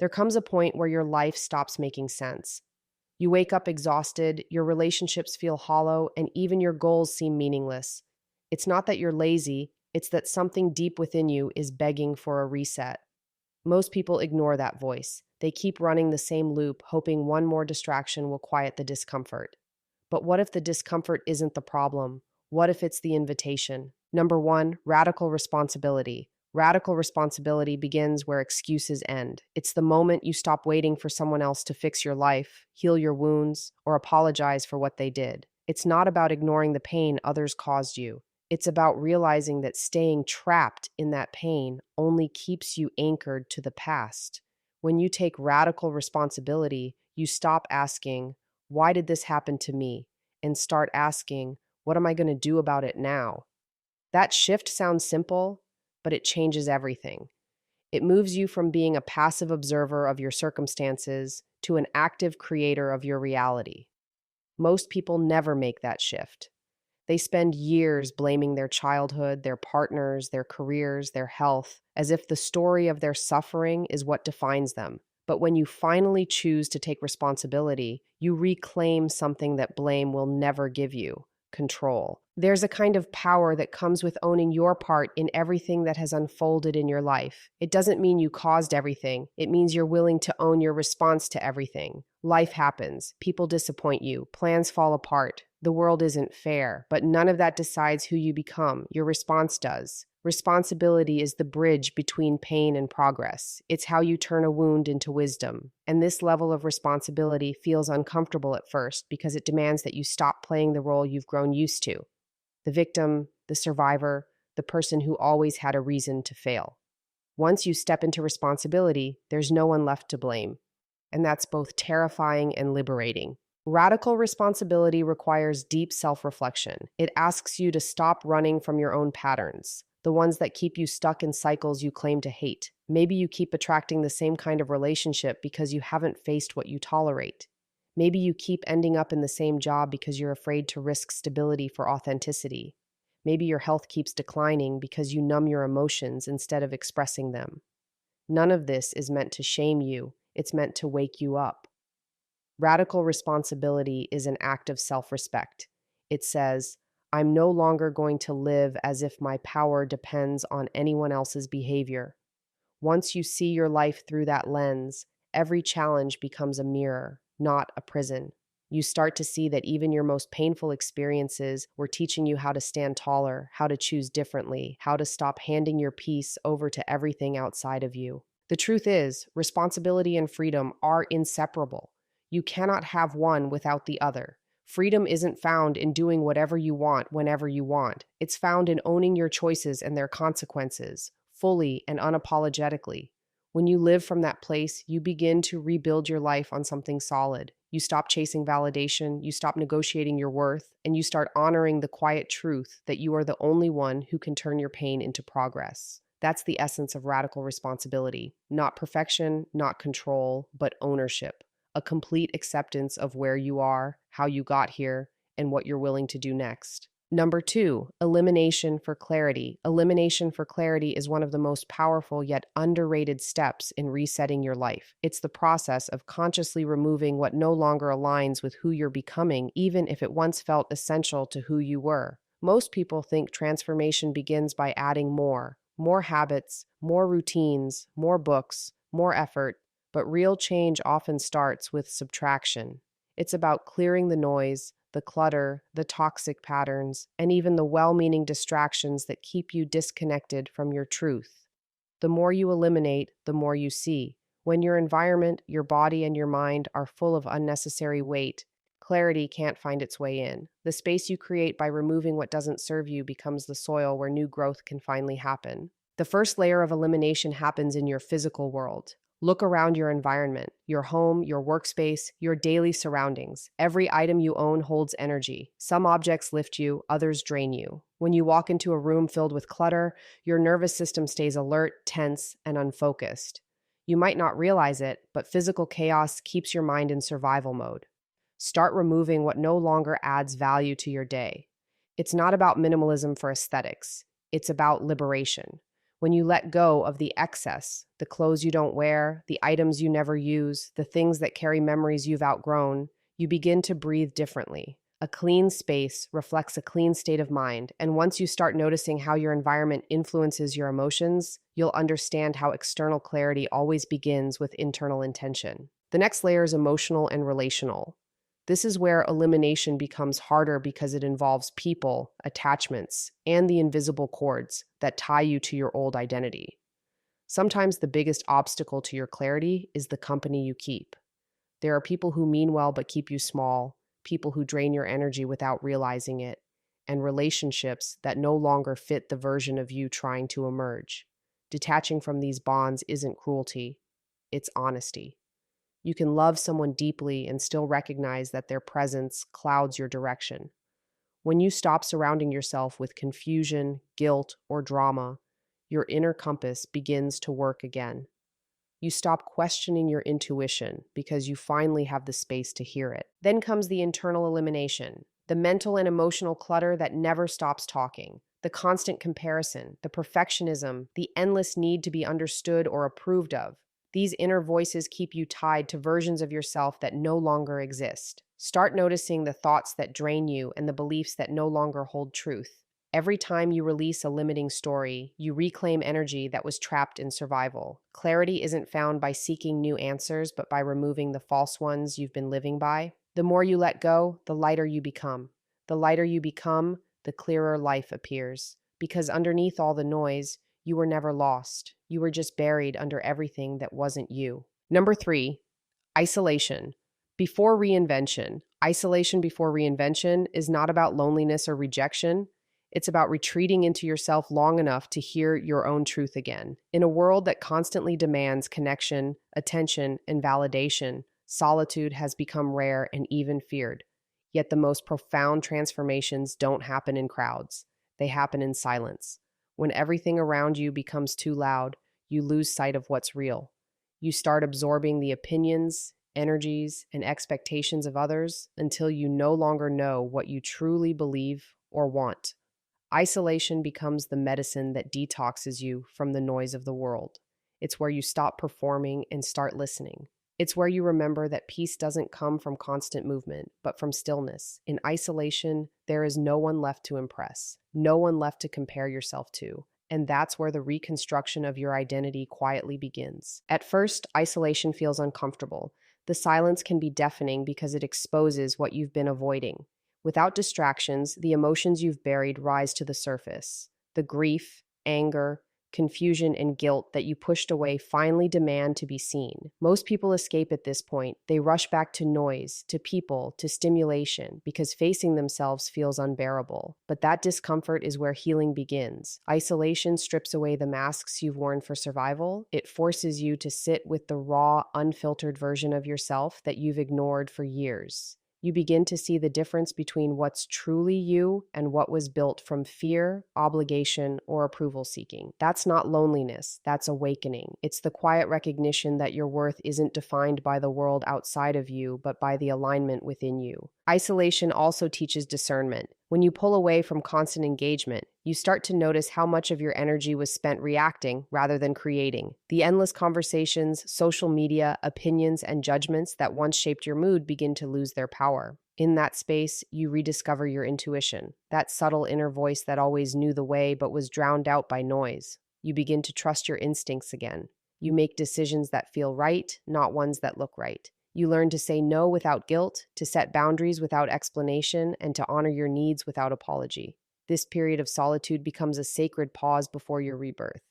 There comes a point where your life stops making sense. You wake up exhausted, your relationships feel hollow, and even your goals seem meaningless. It's not that you're lazy, it's that something deep within you is begging for a reset. Most people ignore that voice. They keep running the same loop, hoping one more distraction will quiet the discomfort. But what if the discomfort isn't the problem? What if it's the invitation? Number one, radical responsibility. Radical responsibility begins where excuses end. It's the moment you stop waiting for someone else to fix your life, heal your wounds, or apologize for what they did. It's not about ignoring the pain others caused you. It's about realizing that staying trapped in that pain only keeps you anchored to the past. When you take radical responsibility, you stop asking, "Why did this happen to me?" and start asking, "What am I going to do about it now?" That shift sounds simple, but it changes everything. It moves you from being a passive observer of your circumstances to an active creator of your reality. Most people never make that shift. They spend years blaming their childhood, their partners, their careers, their health, as if the story of their suffering is what defines them. But when you finally choose to take responsibility, you reclaim something that blame will never give you: control. There's a kind of power that comes with owning your part in everything that has unfolded in your life. It doesn't mean you caused everything. It means you're willing to own your response to everything. Life happens. People disappoint you. Plans fall apart. The world isn't fair. But none of that decides who you become. Your response does. Responsibility is the bridge between pain and progress. It's how you turn a wound into wisdom. And this level of responsibility feels uncomfortable at first because it demands that you stop playing the role you've grown used to: the victim, the survivor, the person who always had a reason to fail. Once you step into responsibility, there's no one left to blame. And that's both terrifying and liberating. Radical responsibility requires deep self-reflection. It asks you to stop running from your own patterns, the ones that keep you stuck in cycles you claim to hate. Maybe you keep attracting the same kind of relationship because you haven't faced what you tolerate. Maybe you keep ending up in the same job because you're afraid to risk stability for authenticity. Maybe your health keeps declining because you numb your emotions instead of expressing them. None of this is meant to shame you. It's meant to wake you up. Radical responsibility is an act of self-respect. It says, "I'm no longer going to live as if my power depends on anyone else's behavior." Once you see your life through that lens, every challenge becomes a mirror, not a prison. You start to see that even your most painful experiences were teaching you how to stand taller, how to choose differently, how to stop handing your peace over to everything outside of you. The truth is, responsibility and freedom are inseparable. You cannot have one without the other. Freedom isn't found in doing whatever you want whenever you want. It's found in owning your choices and their consequences, fully and unapologetically. When you live from that place, you begin to rebuild your life on something solid. You stop chasing validation, you stop negotiating your worth, and you start honoring the quiet truth that you are the only one who can turn your pain into progress. That's the essence of radical responsibility. Not perfection, not control, but ownership. A complete acceptance of where you are, how you got here, and what you're willing to do next. Number two, elimination for clarity. Elimination for clarity is one of the most powerful yet underrated steps in resetting your life. It's the process of consciously removing what no longer aligns with who you're becoming, even if it once felt essential to who you were. Most people think transformation begins by adding more habits, more routines, more books, more effort. But real change often starts with subtraction. It's about clearing the noise, the clutter, the toxic patterns, and even the well-meaning distractions that keep you disconnected from your truth. The more you eliminate, the more you see. When your environment, your body, and your mind are full of unnecessary weight, clarity can't find its way in. The space you create by removing what doesn't serve you becomes the soil where new growth can finally happen. The first layer of elimination happens in your physical world. Look around your environment, your home, your workspace, your daily surroundings. Every item you own holds energy. Some objects lift you, others drain you. When you walk into a room filled with clutter, your nervous system stays alert, tense, and unfocused. You might not realize it, but physical chaos keeps your mind in survival mode. Start removing what no longer adds value to your day. It's not about minimalism for aesthetics. It's about liberation. When you let go of the excess, the clothes you don't wear, the items you never use, the things that carry memories you've outgrown, you begin to breathe differently. A clean space reflects a clean state of mind, and once you start noticing how your environment influences your emotions, you'll understand how external clarity always begins with internal intention. The next layer is emotional and relational. This is where elimination becomes harder because it involves people, attachments, and the invisible cords that tie you to your old identity. Sometimes the biggest obstacle to your clarity is the company you keep. There are people who mean well but keep you small, people who drain your energy without realizing it, and relationships that no longer fit the version of you trying to emerge. Detaching from these bonds isn't cruelty, it's honesty. You can love someone deeply and still recognize that their presence clouds your direction. When you stop surrounding yourself with confusion, guilt, or drama, your inner compass begins to work again. You stop questioning your intuition because you finally have the space to hear it. Then comes the internal elimination, the mental and emotional clutter that never stops talking, the constant comparison, the perfectionism, the endless need to be understood or approved of. These inner voices keep you tied to versions of yourself that no longer exist. Start noticing the thoughts that drain you and the beliefs that no longer hold truth. Every time you release a limiting story, you reclaim energy that was trapped in survival. Clarity isn't found by seeking new answers, but by removing the false ones you've been living by. The more you let go, the lighter you become. The lighter you become, the clearer life appears. Because underneath all the noise, you were never lost. You were just buried under everything that wasn't you. Number 3, isolation. Before reinvention. Isolation before reinvention is not about loneliness or rejection. It's about retreating into yourself long enough to hear your own truth again. In a world that constantly demands connection, attention, and validation, solitude has become rare and even feared. Yet the most profound transformations don't happen in crowds. They happen in silence. When everything around you becomes too loud, you lose sight of what's real. You start absorbing the opinions, energies, and expectations of others until you no longer know what you truly believe or want. Isolation becomes the medicine that detoxes you from the noise of the world. It's where you stop performing and start listening. It's where you remember that peace doesn't come from constant movement, but from stillness. In isolation, there is no one left to impress, no one left to compare yourself to. And that's where the reconstruction of your identity quietly begins. At first, isolation feels uncomfortable. The silence can be deafening because it exposes what you've been avoiding. Without distractions, the emotions you've buried rise to the surface. The grief, anger, confusion, and guilt that you pushed away finally demand to be seen. Most people escape at this point. They rush back to noise, to people, to stimulation, because facing themselves feels unbearable. But that discomfort is where healing begins. Isolation strips away the masks you've worn for survival. It forces you to sit with the raw, unfiltered version of yourself that you've ignored for years. You begin to see the difference between what's truly you and what was built from fear, obligation, or approval seeking. That's not loneliness, that's awakening. It's the quiet recognition that your worth isn't defined by the world outside of you, but by the alignment within you. Isolation also teaches discernment. When you pull away from constant engagement, you start to notice how much of your energy was spent reacting rather than creating. The endless conversations, social media, opinions, and judgments that once shaped your mood begin to lose their power. In that space, you rediscover your intuition, that subtle inner voice that always knew the way but was drowned out by noise. You begin to trust your instincts again. You make decisions that feel right, not ones that look right. You learn to say no without guilt, to set boundaries without explanation, and to honor your needs without apology. This period of solitude becomes a sacred pause before your rebirth.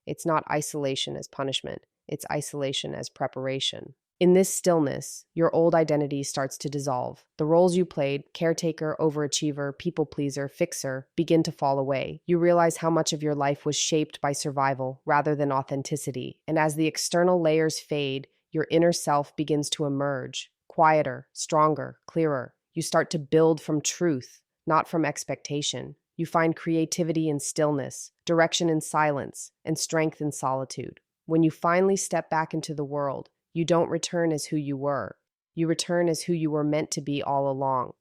It's not isolation as punishment, it's isolation as preparation. In this stillness, your old identity starts to dissolve. The roles you played, caretaker, overachiever, people pleaser, fixer, begin to fall away. You realize how much of your life was shaped by survival rather than authenticity. And as the external layers fade, your inner self begins to emerge, quieter, stronger, clearer. You start to build from truth, not from expectation. You find creativity in stillness, direction in silence, and strength in solitude. When you finally step back into the world, you don't return as who you were. You return as who you were meant to be all along.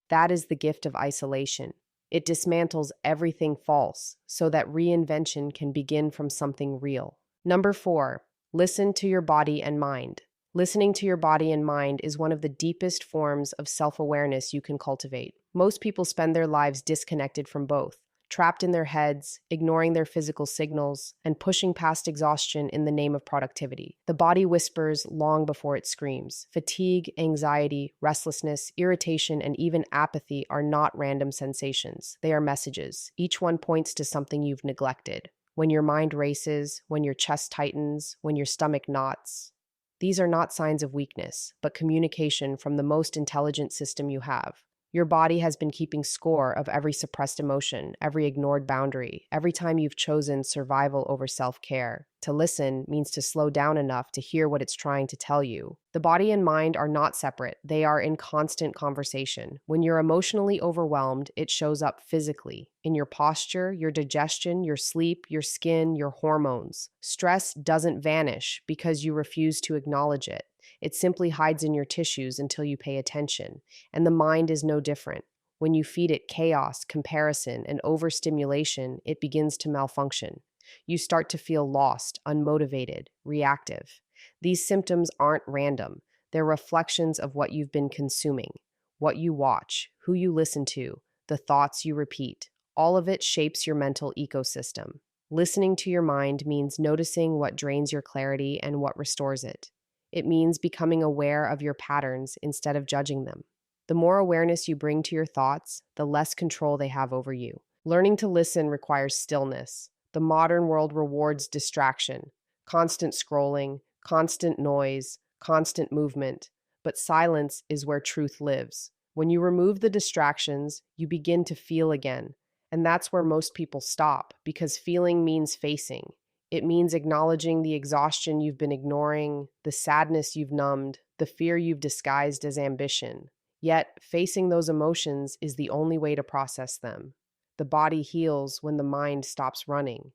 That is the gift of isolation. It dismantles everything false so that reinvention can begin from something real. Number 4, listen to your body and mind. Listening to your body and mind is one of the deepest forms of self awareness you can cultivate. Most people spend their lives disconnected from both, trapped in their heads, ignoring their physical signals, and pushing past exhaustion in the name of productivity. The body whispers long before it screams. Fatigue, anxiety, restlessness, irritation, and even apathy are not random sensations. They are messages. Each one points to something you've neglected. When your mind races, when your chest tightens, when your stomach knots, these are not signs of weakness, but communication from the most intelligent system you have. Your body has been keeping score of every suppressed emotion, every ignored boundary, every time you've chosen survival over self-care. To listen means to slow down enough to hear what it's trying to tell you. The body and mind are not separate. They are in constant conversation. When you're emotionally overwhelmed, it shows up physically, in your posture, your digestion, your sleep, your skin, your hormones. Stress doesn't vanish because you refuse to acknowledge it. It simply hides in your tissues until you pay attention. And the mind is no different. When you feed it chaos, comparison, and overstimulation, it begins to malfunction. You start to feel lost, unmotivated, reactive. These symptoms aren't random. They're reflections of what you've been consuming, what you watch, who you listen to, the thoughts you repeat. All of it shapes your mental ecosystem. Listening to your mind means noticing what drains your clarity and what restores it. It means becoming aware of your patterns instead of judging them. The more awareness you bring to your thoughts, the less control they have over you. Learning to listen requires stillness. The modern world rewards distraction, constant scrolling, constant noise, constant movement. But silence is where truth lives. When you remove the distractions, you begin to feel again. And that's where most people stop, because feeling means facing. It means acknowledging the exhaustion you've been ignoring, the sadness you've numbed, the fear you've disguised as ambition. Yet, facing those emotions is the only way to process them. The body heals when the mind stops running.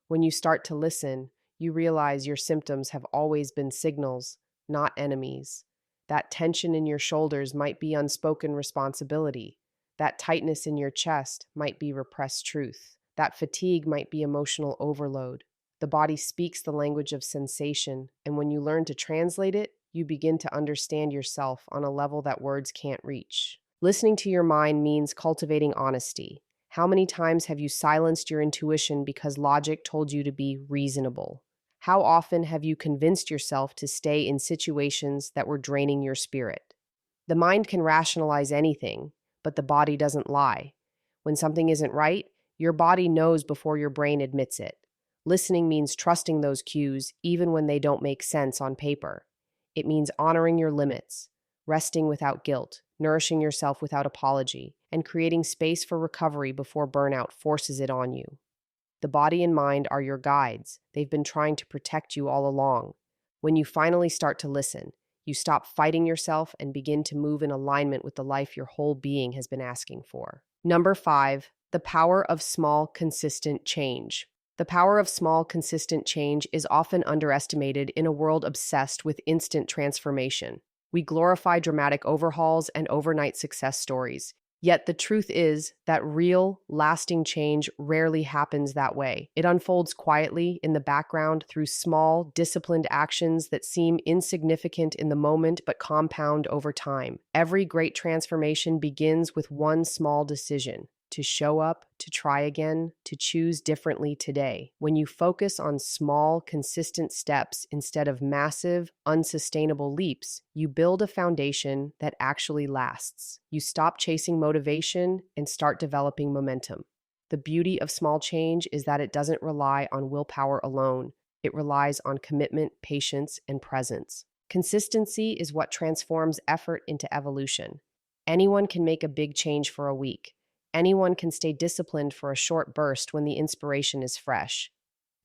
When you start to listen, you realize your symptoms have always been signals, not enemies. That tension in your shoulders might be unspoken responsibility. That tightness in your chest might be repressed truth. That fatigue might be emotional overload. The body speaks the language of sensation, and when you learn to translate it, you begin to understand yourself on a level that words can't reach. Listening to your mind means cultivating honesty. How many times have you silenced your intuition because logic told you to be reasonable? How often have you convinced yourself to stay in situations that were draining your spirit? The mind can rationalize anything, but the body doesn't lie. When something isn't right, your body knows before your brain admits it. Listening means trusting those cues even when they don't make sense on paper. It means honoring your limits, resting without guilt, nourishing yourself without apology, and creating space for recovery before burnout forces it on you. The body and mind are your guides. They've been trying to protect you all along. When you finally start to listen, you stop fighting yourself and begin to move in alignment with the life your whole being has been asking for. Number 5, the power of small, consistent change. The power of small, consistent change is often underestimated in a world obsessed with instant transformation. We glorify dramatic overhauls and overnight success stories. Yet the truth is that real, lasting change rarely happens that way. It unfolds quietly in the background through small, disciplined actions that seem insignificant in the moment but compound over time. Every great transformation begins with one small decision: to show up, to try again, to choose differently today. When you focus on small, consistent steps instead of massive, unsustainable leaps, you build a foundation that actually lasts. You stop chasing motivation and start developing momentum. The beauty of small change is that it doesn't rely on willpower alone. It relies on commitment, patience, and presence. Consistency is what transforms effort into evolution. Anyone can make a big change for a week. Anyone can stay disciplined for a short burst when the inspiration is fresh.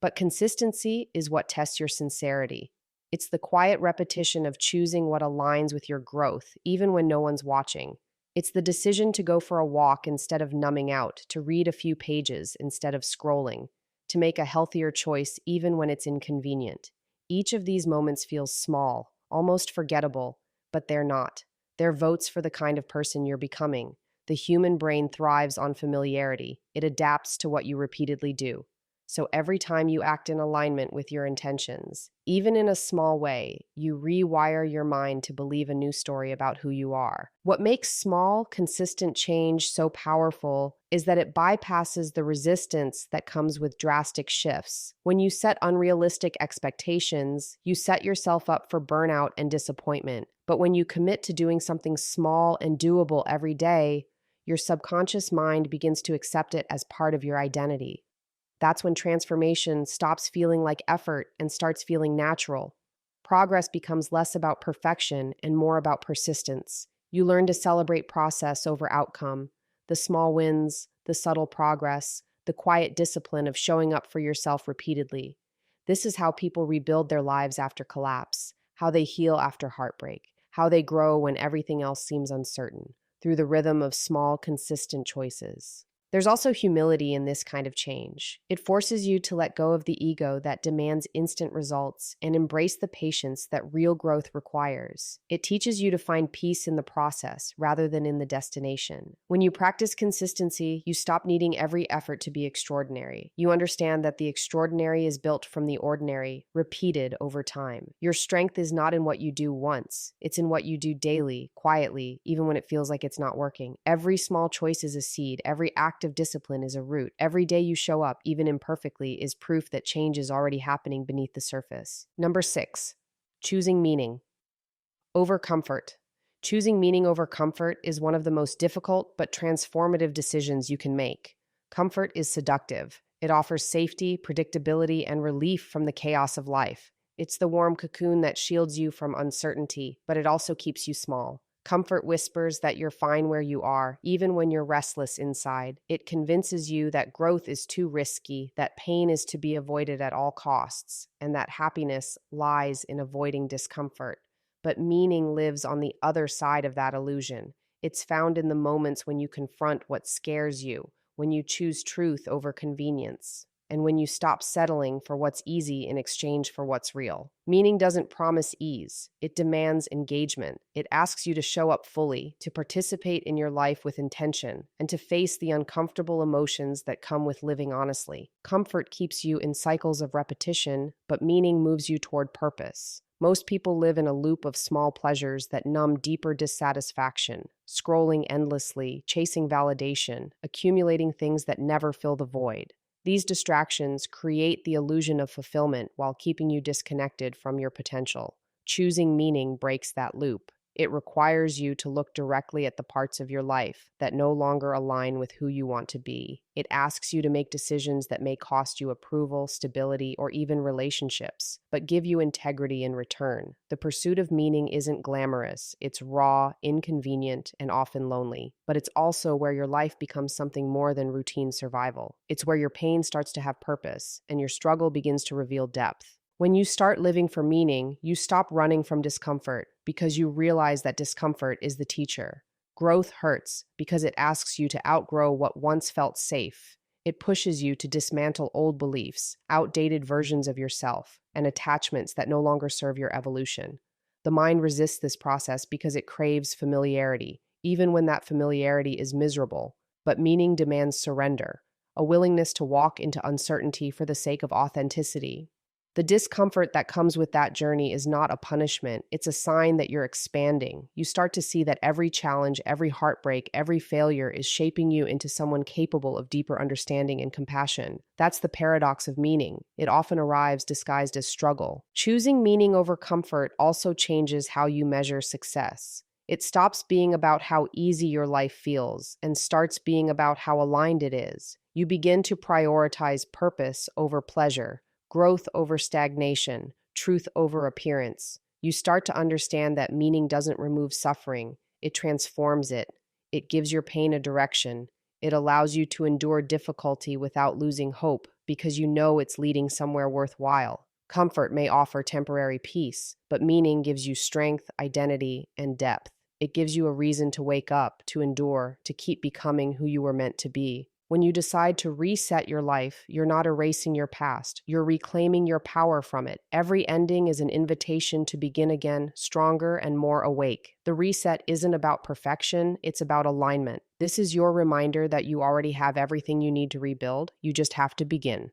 But consistency is what tests your sincerity. It's the quiet repetition of choosing what aligns with your growth, even when no one's watching. It's the decision to go for a walk instead of numbing out, to read a few pages instead of scrolling, to make a healthier choice even when it's inconvenient. Each of these moments feels small, almost forgettable, but they're not. They're votes for the kind of person you're becoming. The human brain thrives on familiarity. It adapts to what you repeatedly do. So every time you act in alignment with your intentions, even in a small way, you rewire your mind to believe a new story about who you are. What makes small, consistent change so powerful is that it bypasses the resistance that comes with drastic shifts. When you set unrealistic expectations, you set yourself up for burnout and disappointment. But when you commit to doing something small and doable every day, your subconscious mind begins to accept it as part of your identity. That's when transformation stops feeling like effort and starts feeling natural. Progress becomes less about perfection and more about persistence. You learn to celebrate process over outcome, the small wins, the subtle progress, the quiet discipline of showing up for yourself repeatedly. This is how people rebuild their lives after collapse, how they heal after heartbreak, how they grow when everything else seems uncertain, through the rhythm of small, consistent choices. There's also humility in this kind of change. It forces you to let go of the ego that demands instant results and embrace the patience that real growth requires. It teaches you to find peace in the process rather than in the destination. When you practice consistency, you stop needing every effort to be extraordinary. You understand that the extraordinary is built from the ordinary, repeated over time. Your strength is not in what you do once. It's in what you do daily, quietly, even when it feels like it's not working. Every small choice is a seed. Every act of discipline is a root. Every day you show up, even imperfectly, is proof that change is already happening beneath the surface. Number 6, choosing meaning over comfort. Choosing meaning over comfort is one of the most difficult but transformative decisions you can make. Comfort is seductive. It offers safety, predictability, and relief from the chaos of life. It's the warm cocoon that shields you from uncertainty, but it also keeps you small. Comfort whispers that you're fine where you are, even when you're restless inside. It convinces you that growth is too risky, that pain is to be avoided at all costs, and that happiness lies in avoiding discomfort. But meaning lives on the other side of that illusion. It's found in the moments when you confront what scares you, when you choose truth over convenience, and when you stop settling for what's easy in exchange for what's real. Meaning doesn't promise ease. It demands engagement. It asks you to show up fully, to participate in your life with intention, and to face the uncomfortable emotions that come with living honestly. Comfort keeps you in cycles of repetition, but meaning moves you toward purpose. Most people live in a loop of small pleasures that numb deeper dissatisfaction, scrolling endlessly, chasing validation, accumulating things that never fill the void. These distractions create the illusion of fulfillment while keeping you disconnected from your potential. Choosing meaning breaks that loop. It requires you to look directly at the parts of your life that no longer align with who you want to be. It asks you to make decisions that may cost you approval, stability, or even relationships, but give you integrity in return. The pursuit of meaning isn't glamorous. It's raw, inconvenient, and often lonely. But it's also where your life becomes something more than routine survival. It's where your pain starts to have purpose, and your struggle begins to reveal depth. When you start living for meaning, you stop running from discomfort because you realize that discomfort is the teacher. Growth hurts because it asks you to outgrow what once felt safe. It pushes you to dismantle old beliefs, outdated versions of yourself, and attachments that no longer serve your evolution. The mind resists this process because it craves familiarity, even when that familiarity is miserable. But meaning demands surrender, a willingness to walk into uncertainty for the sake of authenticity. The discomfort that comes with that journey is not a punishment. It's a sign that you're expanding. You start to see that every challenge, every heartbreak, every failure is shaping you into someone capable of deeper understanding and compassion. That's the paradox of meaning. It often arrives disguised as struggle. Choosing meaning over comfort also changes how you measure success. It stops being about how easy your life feels and starts being about how aligned it is. You begin to prioritize purpose over pleasure, growth over stagnation, truth over appearance. You start to understand that meaning doesn't remove suffering, it transforms it. It gives your pain a direction. It allows you to endure difficulty without losing hope because you know it's leading somewhere worthwhile. Comfort may offer temporary peace, but meaning gives you strength, identity, and depth. It gives you a reason to wake up, to endure, to keep becoming who you were meant to be. When you decide to reset your life, you're not erasing your past. You're reclaiming your power from it. Every ending is an invitation to begin again, stronger and more awake. The reset isn't about perfection, it's about alignment. This is your reminder that you already have everything you need to rebuild. You just have to begin.